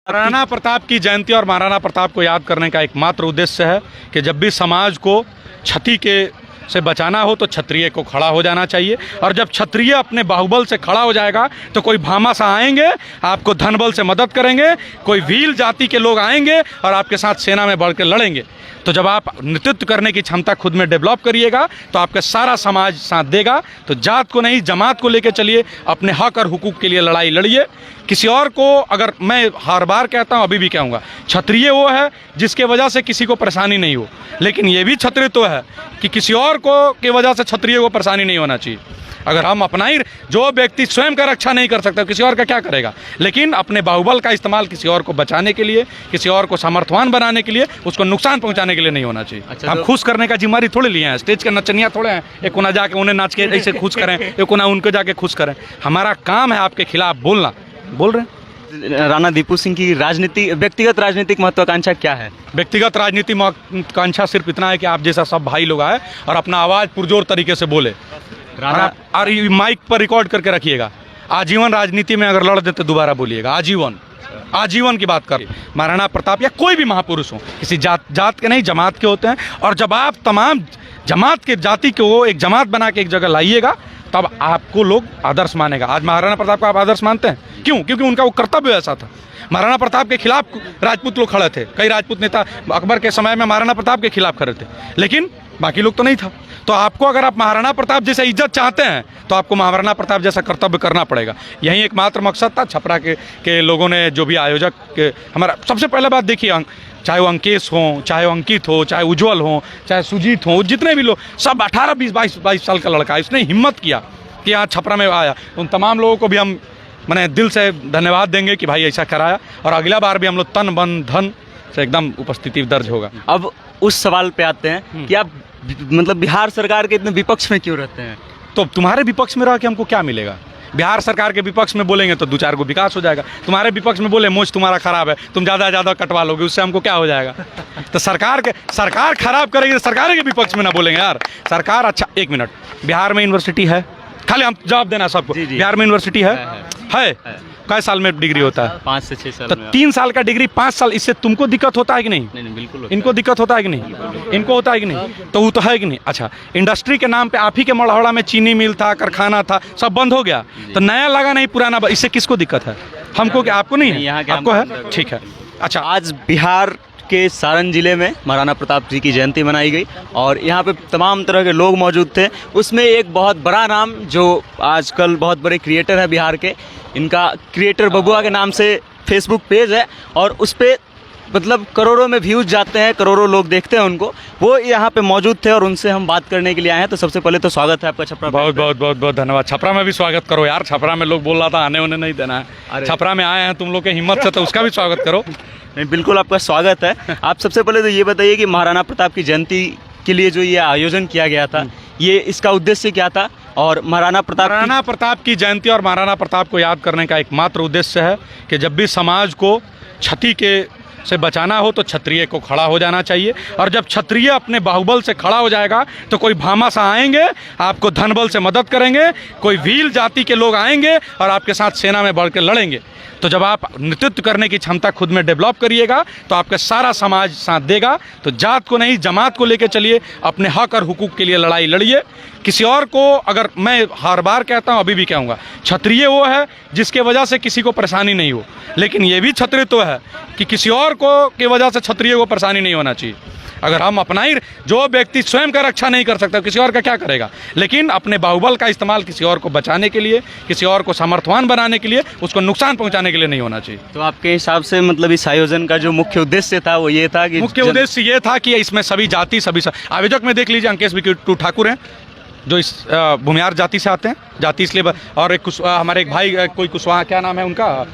महाराणा प्रताप की जयंती और महाराणा प्रताप को याद करने का एकमात्र उद्देश्य है कि जब भी समाज को क्षति के से बचाना हो तो क्षत्रिय को खड़ा हो जाना चाहिए। और जब क्षत्रिय अपने बाहुबल से खड़ा हो जाएगा तो कोई भामाशाह आएंगे, आपको धन बल से मदद करेंगे, कोई भील जाति के लोग आएंगे और आपके साथ सेना में बढ़ के लड़ेंगे। तो जब आप नेतृत्व करने की क्षमता खुद में डेवलप करिएगा तो आपका सारा समाज साथ देगा। तो जात को नहीं, जमात को लेकर चलिए, अपने हक और हुकूक के लिए लड़ाई लड़िए। किसी और को, अगर मैं हर बार कहता हूँ, अभी भी कहूँगा, क्षत्रिय वो है जिसके वजह से किसी को परेशानी नहीं हो, लेकिन ये भी क्षत्रिय तो है कि किसी और को की वजह से क्षत्रिय को परेशानी नहीं होना चाहिए। अगर हम अपना ही, जो व्यक्ति स्वयं का रक्षा नहीं कर सकता किसी और का क्या करेगा, लेकिन अपने बाहुबल का इस्तेमाल किसी और को बचाने के लिए, किसी और को सामर्थ्यवान बनाने के लिए, उसको नुकसान पहुंचाने के लिए नहीं होना चाहिए। अच्छा, हम खुश करने का जिम्मेदारी थोड़े लिए हैं, स्टेज के नचनिया थोड़े हैं, एक कोना जाके उन्हें नाच के ऐसे खुश करें, एक कोना उनको जाके खुश करें। हमारा काम है आपके खिलाफ बोलना। बोल रहे हैं। राणा दीपू सिंह की राजनीति, व्यक्तिगत राजनीतिक महत्वाकांक्षा क्या है? व्यक्तिगत राजनीति महत्वाकांक्षा सिर्फ इतना है कि आप जैसा सब भाई लोग आए और अपना आवाज़ पुरजोर तरीके से बोले। और माइक पर रिकॉर्ड करके रखिएगा। आजीवन राजनीति में अगर लड़ देते दोबारा बोलिएगा, आजीवन की बात कर। महाराणा प्रताप या कोई भी महापुरुष हो, किसी जात के नहीं, जमात के होते हैं। और जब आप तमाम जमात के जाति को एक जमात बना के एक जगह लाइएगा तब आपको लोग आदर्श मानेगा। आज महाराणा प्रताप को आप आदर्श मानते हैं, क्यों? क्योंकि उनका वो कर्तव्य ऐसा था। महाराणा प्रताप के खिलाफ राजपूत लोग खड़े थे, कई राजपूत नेता अकबर के समय में महाराणा प्रताप के खिलाफ खड़े थे, लेकिन बाकी लोग तो नहीं था। तो आपको, अगर आप महाराणा प्रताप जैसे इज्जत चाहते हैं तो आपको महाराणा प्रताप जैसा कर्तव्य करना पड़ेगा। यही एकमात्र मकसद था। छपरा के लोगों ने, जो भी आयोजक के, हमारा सबसे पहले बात देखिए, चाहे वो अंकेश हो, चाहे वो अंकित हो, चाहे उज्ज्वल हो, चाहे सुजीत हो, जितने भी लोग, सब 18, 20, 22 साल का लड़का है। इसने हिम्मत किया कि यहाँ छपरा में आया। उन तमाम लोगों को भी हम मैंने दिल से धन्यवाद देंगे कि भाई ऐसा कराया, और अगला बार भी हम लोग तन मन धन से एकदम उपस्थिति दर्ज होगा। अब उस सवाल पे आते हैं कि आप मतलब बिहार सरकार के इतने विपक्ष में क्यों रहते हैं? तो तुम्हारे विपक्ष में रह के हमको क्या मिलेगा? बिहार सरकार के विपक्ष में बोलेंगे तो 2-4 को विकास हो जाएगा। तुम्हारे विपक्ष में बोले मोच तुम्हारा खराब है, तुम ज़्यादा कटवा लोगे, उससे हमको क्या हो जाएगा? तो सरकार खराब करेगी तो सरकार के विपक्ष में ना बोलेंगे यार। सरकार, अच्छा 1 मिनट, बिहार में यूनिवर्सिटी है? खाली हम जवाब देना सबको। बिहार में यूनिवर्सिटी है? कई साल में डिग्री होता है? 5 से 6 साल। तो 3 साल का डिग्री 5 साल, इससे तुमको दिक्कत होता है कि नहीं? नहीं, बिल्कुल। इनको दिक्कत होता है कि नहीं? इनको होता है कि नहीं? तो वो तो है कि नहीं? अच्छा, इंडस्ट्री के नाम पे आप ही के मढ़ौड़ा में चीनी मिल था, कारखाना था, सब बंद हो गया, तो नया लगा नहीं, पुराना, इससे किसको दिक्कत है? हमको क्या? आपको नहीं है? आपको है? ठीक है। अच्छा, आज बिहार के सारण जिले में महाराणा प्रताप जी की जयंती मनाई गई और यहाँ पे तमाम तरह के लोग मौजूद थे। उसमें एक बहुत बड़ा नाम, जो आजकल बहुत बड़े क्रिएटर है बिहार के, इनका क्रिएटर बबुआ के नाम से फेसबुक पेज है और उस पर मतलब करोड़ों में व्यूज़ जाते हैं, करोड़ों लोग देखते हैं उनको। वो यहाँ पे मौजूद थे और उनसे हम बात करने के लिए आए हैं। तो सबसे पहले तो स्वागत है आपका छपरा। बहुत धन्यवाद। छपरा में भी स्वागत करो यार। छपरा में लोग बोल रहा था आने उन्हें नहीं देना है, छपरा में आए हैं तुम लोग के हिम्मत से, तो उसका भी स्वागत करो। नहीं, बिल्कुल आपका स्वागत है। आप सबसे पहले तो ये बताइए कि महाराणा प्रताप की जयंती के लिए जो ये आयोजन किया गया था, ये इसका उद्देश्य क्या था? और महाराणा प्रताप की जयंती और महाराणा प्रताप को याद करने का एकमात्र उद्देश्य है कि जब भी समाज को क्षति के से बचाना हो तो क्षत्रिय को खड़ा हो जाना चाहिए। और जब क्षत्रिय अपने बाहुबल से खड़ा हो जाएगा तो कोई भामाशाह आएंगे, आपको धन बल से मदद करेंगे, कोई भील जाति के लोग आएंगे और आपके साथ सेना में बढ़ के लड़ेंगे। तो जब आप नेतृत्व करने की क्षमता खुद में डेवलप करिएगा तो आपका सारा समाज साथ देगा। तो जात को नहीं, जमात को लेकर चलिए, अपने हक और हुकूक के लिए लड़ाई लड़िए। किसी और को, अगर मैं हर बार कहता हूँ, अभी भी कहूँगा, क्षत्रिय वो है जिसके वजह से किसी को परेशानी नहीं हो, लेकिन ये भी क्षत्रिय तो है कि किसी और को की वजह से क्षत्रिय को परेशानी नहीं होना चाहिए। अगर हम अपना ही, जो व्यक्ति स्वयं का रक्षा नहीं कर सकता किसी और का क्या करेगा, लेकिन अपने बाहुबल का इस्तेमाल किसी और को बचाने के लिए, किसी और को सामर्थ्यवान बनाने के लिए, उसको नुकसान पहुंचाने के लिए नहीं होना चाहिए। तो आपके हिसाब से मतलब इस आयोजन का जो मुख्य उद्देश्य था वो ये था कि उद्देश्य ये था कि इसमें सभी जाति, सभी आयोजक में देख लीजिए, अंकेश बिट्टू ठाकुर हैं जो इस भूमिहार जाति से आते हैं, जाति इसलिए, और एक हमारे एक भाई कोई कुशवाहा, क्या नाम है उनका,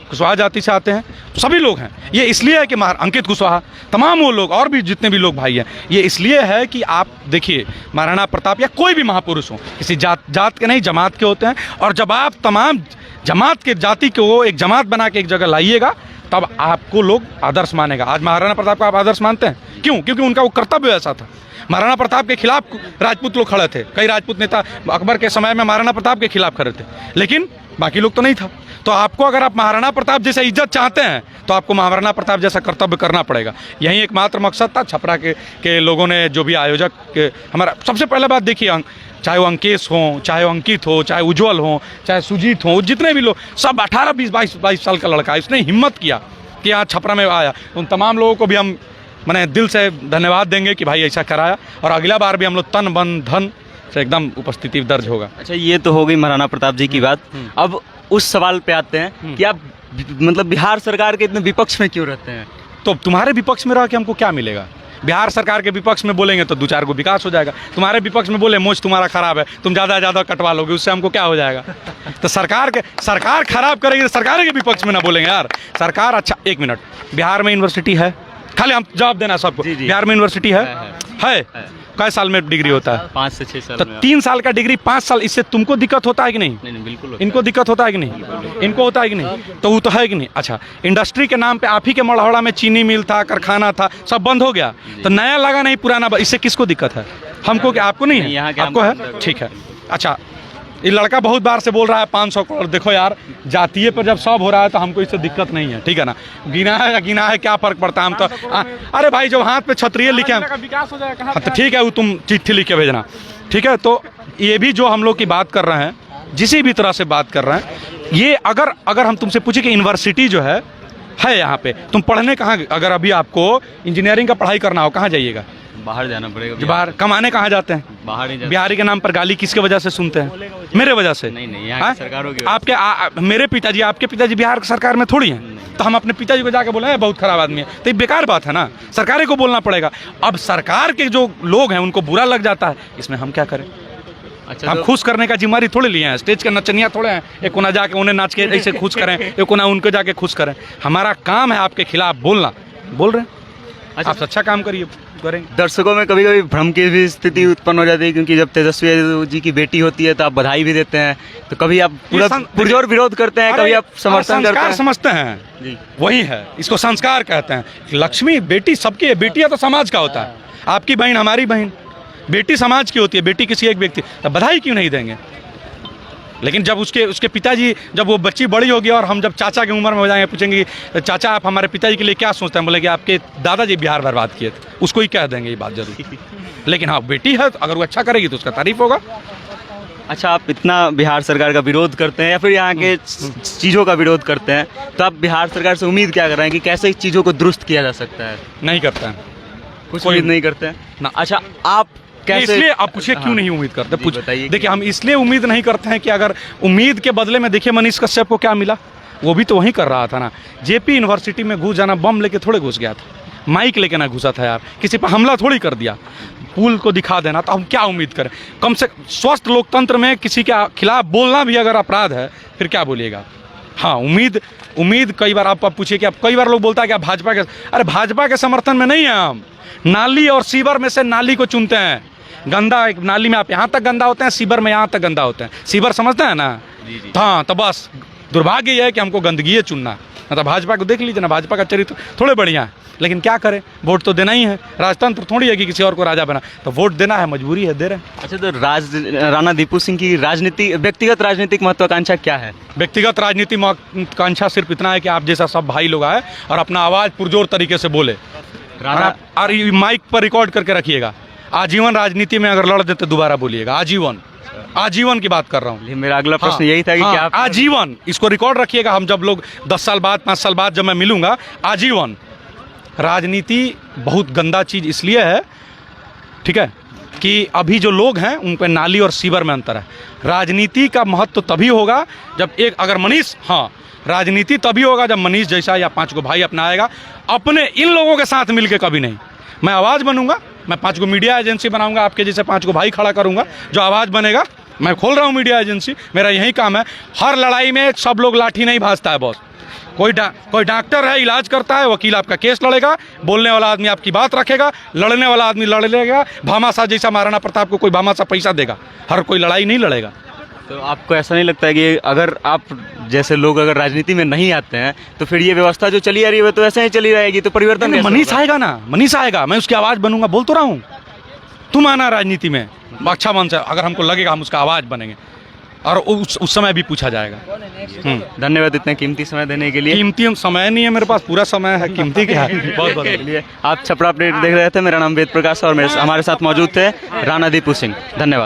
कुशवाहा जाति से आते हैं। तो सभी लोग हैं। ये इसलिए है कि अंकित कुशवाहा, तमाम वो लोग और भी जितने भी लोग भाई हैं, ये इसलिए है कि आप देखिए, महाराणा प्रताप या कोई भी महापुरुष हो, किसी जात के नहीं, जमात के होते हैं। और जब आप तमाम जमात के जाति को एक जमात बना के एक जगह लाइएगा तब आपको लोग आदर्श मानेगा। आज महाराणा प्रताप को आप आदर्श मानते हैं, क्यों? क्योंकि उनका वो कर्तव्य ऐसा था। महाराणा प्रताप के खिलाफ राजपूत लोग खड़े थे, कई राजपूत नेता अकबर के समय में महाराणा प्रताप के खिलाफ खड़े थे, लेकिन बाकी लोग तो नहीं था। तो आपको अगर आप महाराणा प्रताप जैसा इज्जत चाहते हैं तो आपको महाराणा प्रताप जैसा कर्तव्य करना पड़ेगा। यही एकमात्र मकसद था छपरा के लोगों ने, जो भी आयोजक के, हमारा सबसे पहले बात देखिए, चाहे वो अंकेश हो, चाहे वो अंकित हो, चाहे उज्ज्वल हो, चाहे सुजीत हो, जितने भी लोग, सब 18, 20, 22 साल का लड़का है। इसने हिम्मत किया कि यहाँ छपरा में आया। उन तमाम लोगों को भी हम मैंने दिल से धन्यवाद देंगे कि भाई ऐसा कराया, और अगला बार भी हम लोग तन बन धन से एकदम उपस्थिति दर्ज होगा। अच्छा, ये तो हो गई महाराणा प्रताप जी की बात। अब उस सवाल पे आते हैं कि आप मतलब बिहार सरकार के इतने विपक्ष में क्यों रहते हैं? तो तुम्हारे विपक्ष में रह के हमको क्या मिलेगा? बिहार सरकार के विपक्ष में बोलेंगे तो 2-4 को विकास हो जाएगा। तुम्हारे विपक्ष में बोले मोच तुम्हारा खराब है, तुम ज़्यादा कटवा लोगे, उससे हमको क्या हो जाएगा? तो सरकार खराब करेगी तो सरकार के विपक्ष में ना बोलेंगे यार। सरकार, अच्छा 1 मिनट, बिहार में यूनिवर्सिटी है? खाली हम जवाब देना सबको। बिहार में यूनिवर्सिटी है? कई साल में डिग्री होता है? 5 से 6 साल। तो 3 साल का डिग्री 5 साल, इससे तुमको दिक्कत होता है कि नहीं? नहीं, बिल्कुल। इनको दिक्कत होता है कि नहीं? इनको होता है कि नहीं? तो वो तो है कि नहीं? अच्छा, इंडस्ट्री के नाम पे आप ही के मढ़ौरा में चीनी मिल था, कारखाना था, सब बंद हो गया, तो नया लगा नहीं, पुराना, इससे किसको दिक्कत है? हमको क्या? आपको नहीं है? आपको है? ठीक है। अच्छा, ये लड़का बहुत बार से बोल रहा है 500 करोड़। देखो यार, जातीय पर जब सब हो रहा है तो हमको इससे दिक्कत नहीं है, ठीक है ना? गिना है या गिना है, क्या फर्क पड़ता है? हम तो अरे भाई, जब हाथ पे छतरिये लिखे विकास हो जाएगा, तो ठीक है, वो तुम चिट्ठी लिख के भेजना, ठीक है? तो ये भी जो हम लोग की बात कर रहे हैं, जिसी भी तरह से बात कर रहे हैं, ये अगर हम तुमसे पूछे कि यूनिवर्सिटी जो है यहाँ पे, तुम पढ़ने कहाँ, अगर अभी आपको इंजीनियरिंग का पढ़ाई करना हो, कहाँ जाइएगा? बाहर जाना पड़ेगा। बाहर कमाने कहाँ जाते हैं? बाहर ही। बिहारी के नाम पर गाली किसके वजह से सुनते हैं? मेरे वजह से। नहीं, यहाँ की सरकार होगी। आपके मेरे पिताजी, आपके पिताजी बिहार सरकार में थोड़ी हैं, तो हम अपने पिताजी को जाके बोले बहुत खराब आदमी है, तो ये बेकार बात है ना। सरकार को बोलना पड़ेगा। अब सरकार के जो लोग हैं उनको बुरा लग जाता है, इसमें हम क्या करें? अच्छा, हम खुश करने का जिम्मेदारी थोड़े लिए हैं। स्टेज के नचनिया थोड़े हैं, एक कोना जाके उन्हें नाच के ऐसे खुश करें, एक कोना उनको जाके खुश करें। हमारा काम है आपके खिलाफ बोलना, बोल रहे हैं। अच्छा, आप अच्छा काम करिए, करेंगे। दर्शकों में कभी कभी भ्रम की भी स्थिति उत्पन्न हो जाती है, क्योंकि जब तेजस्वी जी की बेटी होती है तो आप बधाई भी देते हैं, तो कभी आप पूरा पुरजोर विरोध करते हैं, कभी आप समर्थन करते हैं। समझते हैं जी, वही है, इसको संस्कार कहते हैं। लक्ष्मी बेटी सबकी है, बेटियां तो समाज का होता है। आपकी बहन, हमारी बहन, बेटी समाज की होती है, बेटी किसी एक व्यक्ति, तो बधाई क्यों नहीं देंगे? लेकिन जब उसके पिताजी, जब वो बच्ची बड़ी होगी और हम जब चाचा की उम्र में हो जाएंगे, पूछेंगे चाचा आप हमारे पिताजी के लिए क्या सोचते हैं? बोलेंगे आपके दादाजी बिहार बर्बाद किए थे। उसको ही कह देंगे ये बात जरूर। लेकिन हाँ, बेटी है, तो अगर वो अच्छा करेगी तो उसका तारीफ होगा। अच्छा, आप इतना बिहार सरकार का विरोध करते हैं या फिर यहाँ के चीज़ों का विरोध करते हैं, तो आप बिहार सरकार से उम्मीद क्या कर रहे हैं कि कैसे इस चीज़ों को दुरुस्त किया जा सकता है? नहीं करते हैं, कुछ उम्मीद नहीं करते हैं ना। अच्छा, आप कैसे? इसलिए आप पूछिए क्यों नहीं उम्मीद करते? बताइए। देखिए, हम इसलिए उम्मीद नहीं करते हैं कि अगर उम्मीद के बदले में, देखिए मनीष कश्यप को क्या मिला, वो भी तो वहीं कर रहा था ना। जेपी यूनिवर्सिटी में घुस जाना, बम लेके थोड़े घुस गया था, माइक लेके ना घुसा था यार, किसी पर हमला थोड़ी कर दिया, पुल को दिखा देना। तो हम क्या उम्मीद करें? कम से स्वस्थ लोकतंत्र में किसी के खिलाफ बोलना भी अगर अपराध है, फिर क्या बोलिएगा? हाँ, उम्मीद कई बार आप पूछिए कि आप, कई बार लोग बोलता है कि आप भाजपा के, अरे भाजपा के समर्थन में नहीं है हम। नाली और सीवर में से नाली को चुनते हैं। गंदा, एक नाली में आप यहाँ तक गंदा होते हैं, सीवर में यहाँ तक गंदा होते हैं। सीवर समझते हैं ना? हाँ, तो बस दुर्भाग्य यह है कि हमको गंदगी चुनना। मतलब भाजपा को देख लीजिए ना, भाजपा का चरित्र थोड़े बढ़िया है, लेकिन क्या करें, वोट तो देना ही है। राजतंत्र थोड़ी है कि किसी और को राजा बना, तो वोट देना है, मजबूरी है, दे रहे हैं। अच्छा, तो राणा दीपू सिंह की व्यक्तिगत राजनीतिक महत्वाकांक्षा क्या है? व्यक्तिगत राजनीति महत्वाकांक्षा सिर्फ इतना है कि आप जैसा सब भाई लोग आए और अपना आवाज़ पुरजोर तरीके से बोले, और माइक पर रिकॉर्ड करके रखिएगा। आजीवन राजनीति में अगर लड़ देते दोबारा बोलिएगा, आजीवन की बात कर रहा हूँ। मेरा अगला प्रश्न यही था कि क्या आप आजीवन इसको रिकॉर्ड रखिएगा। हम जब लोग 10 साल बाद, 5 साल बाद जब मैं मिलूंगा, आजीवन। राजनीति बहुत गंदा चीज़ इसलिए है, ठीक है, कि अभी जो लोग हैं उन पर नाली और सीवर में अंतर है। राजनीति का महत्व तभी होगा जब एक, अगर मनीष, हाँ, राजनीति तभी होगा जब मनीष जैसा या 5 को भाई अपनाएगा। अपने इन लोगों के साथ मिलके कभी नहीं। मैं आवाज़ बनूंगा, मैं 5 को मीडिया एजेंसी बनाऊंगा, आपके जैसे 5 को भाई खड़ा करूंगा, जो आवाज़ बनेगा। मैं खोल रहा हूं मीडिया एजेंसी, मेरा यही काम है। हर लड़ाई में सब लोग लाठी नहीं भाजता है बॉस। कोई डॉक्टर है, इलाज करता है, वकील आपका केस लड़ेगा, बोलने वाला आदमी आपकी बात रखेगा, लड़ने वाला आदमी लड़ लेगा। भामाशाह जैसा महाराणा प्रताप को कोई भामाशाह पैसा देगा, हर कोई लड़ाई नहीं लड़ेगा। तो आपको ऐसा नहीं लगता है कि अगर आप जैसे लोग अगर राजनीति में नहीं आते हैं तो फिर ये व्यवस्था जो चली आ रही है तो ऐसे ही चली रहेगी, तो परिवर्तन कैसे मनीष होगा? आएगा ना, मनीष आएगा, मैं उसकी आवाज़ बनूंगा, बोल तो रहा हूँ। तुम आना राजनीति में अच्छा मन से, अगर हमको लगेगा हम उसका आवाज़ बनेंगे। और उस समय भी पूछा जाएगा। धन्यवाद इतना कीमती समय देने के लिए। कीमती समय नहीं है मेरे पास, पूरा समय है, कीमती क्या है। बहुत बहुत चलिए, आप छपरा अपडेट देख रहे थे। मेरा नाम वेद प्रकाश और हमारे साथ मौजूद थे राणा दीपू सिंह। धन्यवाद।